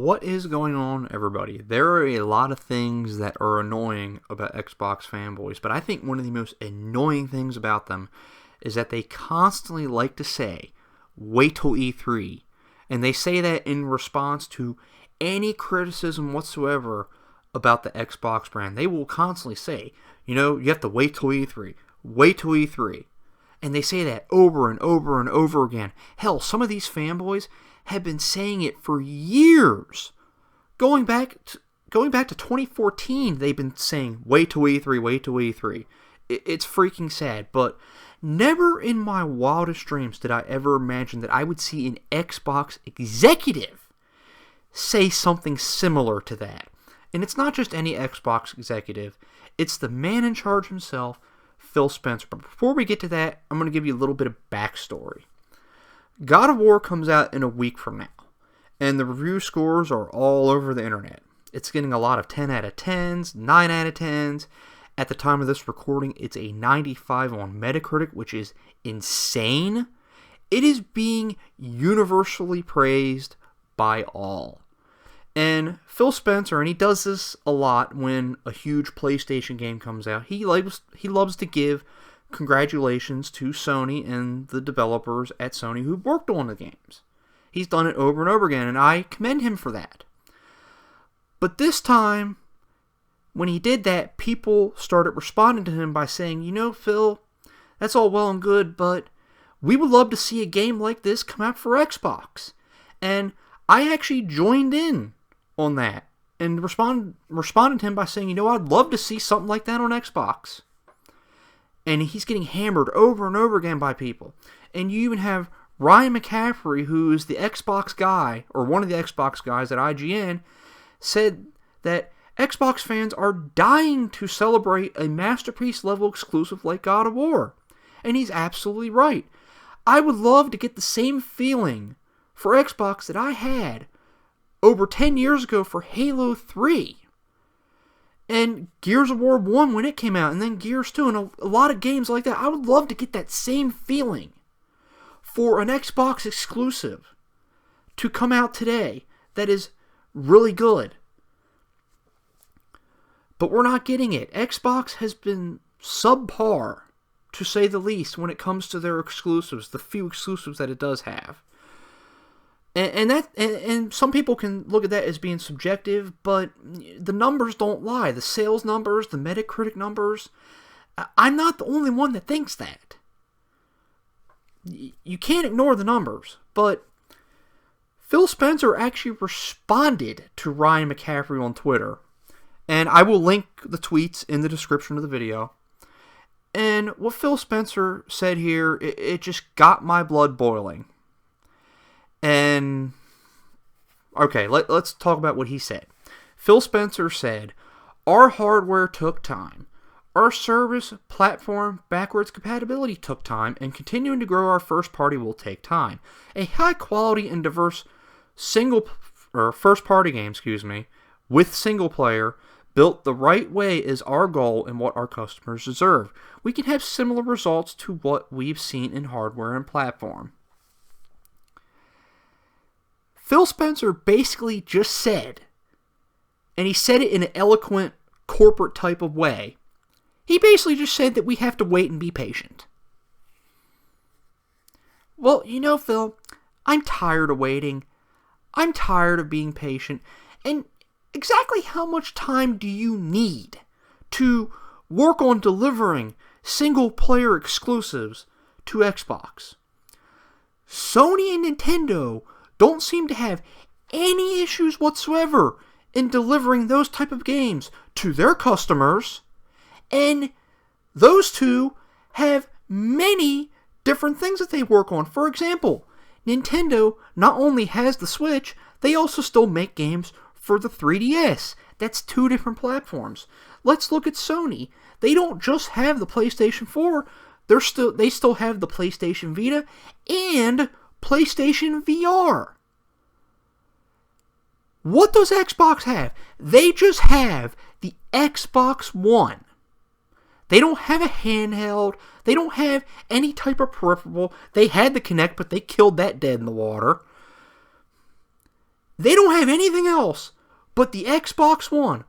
What is going on, everybody? There are a lot of things that are annoying about Xbox fanboys, but I think one of the most annoying things about them is that they constantly like to say, wait till E3. And they say that in response to any criticism whatsoever about the Xbox brand. They will constantly say, you have to wait till E3. Wait till E3. And they say that over and over and over again. Hell, some of these fanboys have been saying it for years. Going back to 2014, they've been saying, wait till E3, wait till E3. It's freaking sad, but never in my wildest dreams did I ever imagine that I would see an Xbox executive say something similar to that. And it's not just any Xbox executive, it's the man in charge himself, Phil Spencer. But before we get to that, I'm going to give you a little bit of backstory. God of War comes out in a week from now, and the review scores are all over the internet. It's getting a lot of 10 out of 10s, 9 out of 10s. At the time of this recording, it's a 95 on Metacritic, which is insane. It is being universally praised by all. And Phil Spencer, and he does this a lot when a huge PlayStation game comes out, he loves to give congratulations to Sony and the developers at Sony who worked on the games. He's done it over and over again, and I commend him for that. But this time, when he did that, people started responding to him by saying, Phil, that's all well and good, but we would love to see a game like this come out for Xbox. And I actually joined in on that and responded to him by saying, I'd love to see something like that on Xbox. And he's getting hammered over and over again by people. And you even have Ryan McCaffrey, who is the Xbox guy, or one of the Xbox guys at IGN, said that Xbox fans are dying to celebrate a masterpiece level exclusive like God of War. And he's absolutely right. I would love to get the same feeling for Xbox that I had over 10 years ago for Halo 3. And Gears of War 1 when it came out, and then Gears 2, and a lot of games like that. I would love to get that same feeling for an Xbox exclusive to come out today that is really good. But we're not getting it. Xbox has been subpar, to say the least, when it comes to their exclusives, the few exclusives that it does have. And some people can look at that as being subjective, but the numbers don't lie. The sales numbers, the Metacritic numbers, I'm not the only one that thinks that. You can't ignore the numbers, but Phil Spencer actually responded to Ryan McCaffrey on Twitter, and I will link the tweets in the description of the video. And what Phil Spencer said here, it just got my blood boiling. And, okay, let's talk about what he said. Phil Spencer said, our hardware took time. Our service, platform, backwards compatibility took time, and continuing to grow our first party will take time. A high quality and diverse first party game, with single player, built the right way is our goal and what our customers deserve. We can have similar results to what we've seen in hardware and platform. Phil Spencer basically just said, and he said it in an eloquent corporate type of way, he basically just said that we have to wait and be patient. Well, Phil, I'm tired of waiting. I'm tired of being patient. And exactly how much time do you need to work on delivering single-player exclusives to Xbox? Sony and Nintendo don't seem to have any issues whatsoever in delivering those type of games to their customers, and those two have many different things that they work on. For example, Nintendo not only has the Switch, they also still make games for the 3DS. That's two different platforms. Let's look at Sony. They don't just have the PlayStation 4, they still have the PlayStation Vita and PlayStation VR. What does Xbox have? They just have the Xbox One. They don't have a handheld. They don't have any type of peripheral. They had the Kinect, but they killed that dead in the water. They don't have anything else but the Xbox One.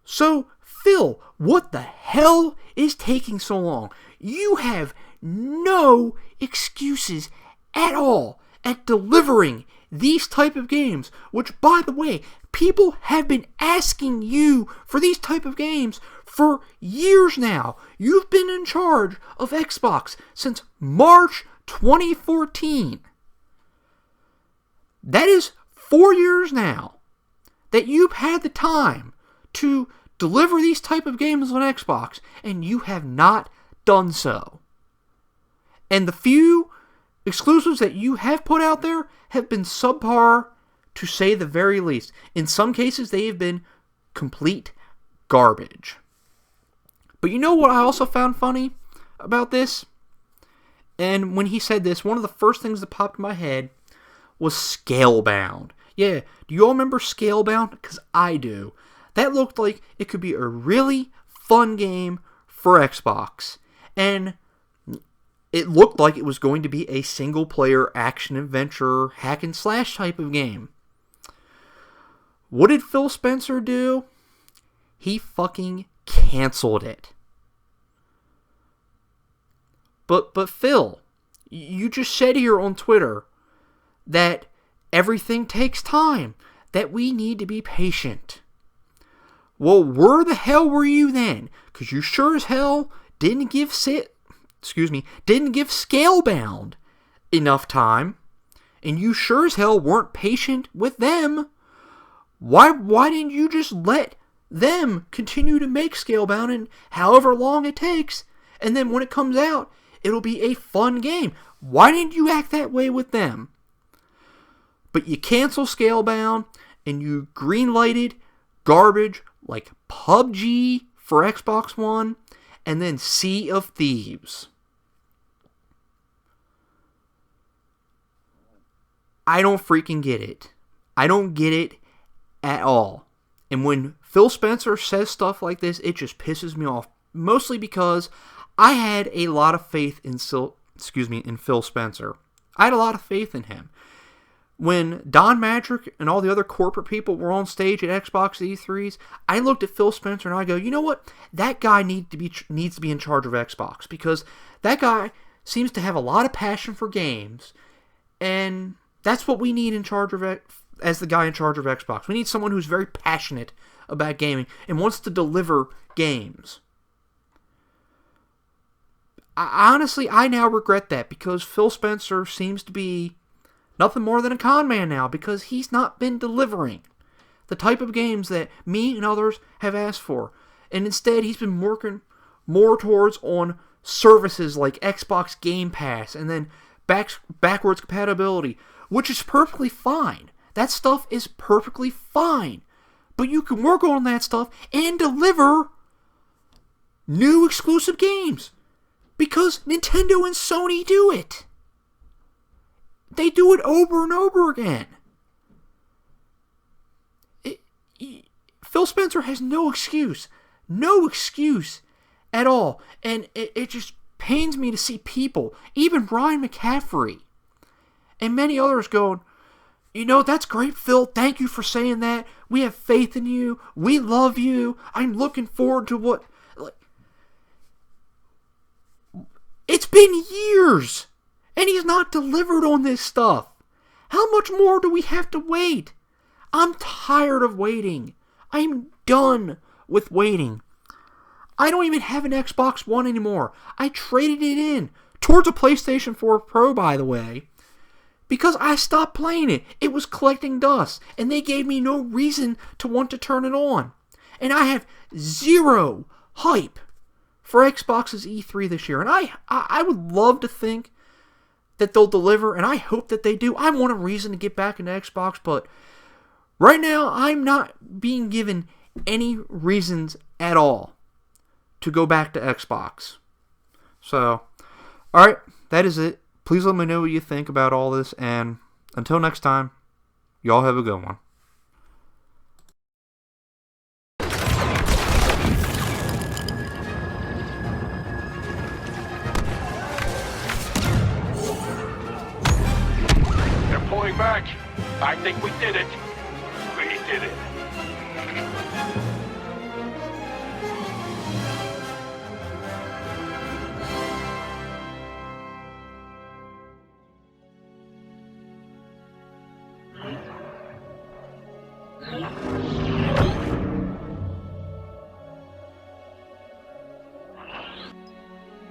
So, Phil, what the hell is taking so long? You have no excuses at all at delivering these type of games, which, by the way, people have been asking you for these type of games for years now. You've been in charge of Xbox since March 2014. That is 4 years now that you've had the time to deliver these type of games on Xbox, and you have not done so. And the few exclusives that you have put out there have been subpar, to say the very least. In some cases, they have been complete garbage. But you know what I also found funny about this? And when he said this, one of the first things that popped in my head was Scalebound. Yeah, do you all remember Scalebound? Because I do. That looked like it could be a really fun game for Xbox. And it looked like it was going to be a single-player action-adventure hack-and-slash type of game. What did Phil Spencer do? He fucking canceled it. But Phil, you just said here on Twitter that everything takes time, that we need to be patient. Well, where the hell were you then? Because you sure as hell didn't give Scalebound enough time, and you sure as hell weren't patient with them. Why didn't you just let them continue to make Scalebound and however long it takes, and then when it comes out, it'll be a fun game? Why didn't you act that way with them? But you cancel Scalebound, and you greenlighted garbage like PUBG for Xbox One, and then Sea of Thieves. I don't freaking get it. I don't get it at all. And when Phil Spencer says stuff like this, it just pisses me off. Mostly because I had a lot of faith in Phil Spencer. I had a lot of faith in him. When Don Madrick and all the other corporate people were on stage at Xbox E3s, I looked at Phil Spencer and I go, you know what? That guy needs to be in charge of Xbox, because that guy seems to have a lot of passion for games, and that's what we need as the guy in charge of Xbox. We need someone who's very passionate about gaming and wants to deliver games. Honestly, I now regret that, because Phil Spencer seems to be nothing more than a con man now, because he's not been delivering the type of games that me and others have asked for. And instead, he's been working more towards on services like Xbox Game Pass and then backwards compatibility, which is perfectly fine. That stuff is perfectly fine. But you can work on that stuff and deliver new exclusive games, because Nintendo and Sony do it. They do it over and over again. Phil Spencer has no excuse. No excuse at all. And it just pains me to see people, even Brian McCaffrey and many others, going, you know, that's great, Phil. Thank you for saying that. We have faith in you. We love you. I'm looking forward to what... It's been years, and he's not delivered on this stuff. How much more do we have to wait? I'm tired of waiting. I'm done with waiting. I don't even have an Xbox One anymore. I traded it in towards a PlayStation 4 Pro, by the way, because I stopped playing it. It was collecting dust, and they gave me no reason to want to turn it on. And I have zero hype for Xbox's E3 this year. And I would love to think that they'll deliver, and I hope that they do. I want a reason to get back into Xbox, but right now I'm not being given any reasons at all to go back to Xbox. So, alright, that is it. Please let me know what you think about all this, and until next time, y'all have a good one. They're pulling back. I think we did it. We did it.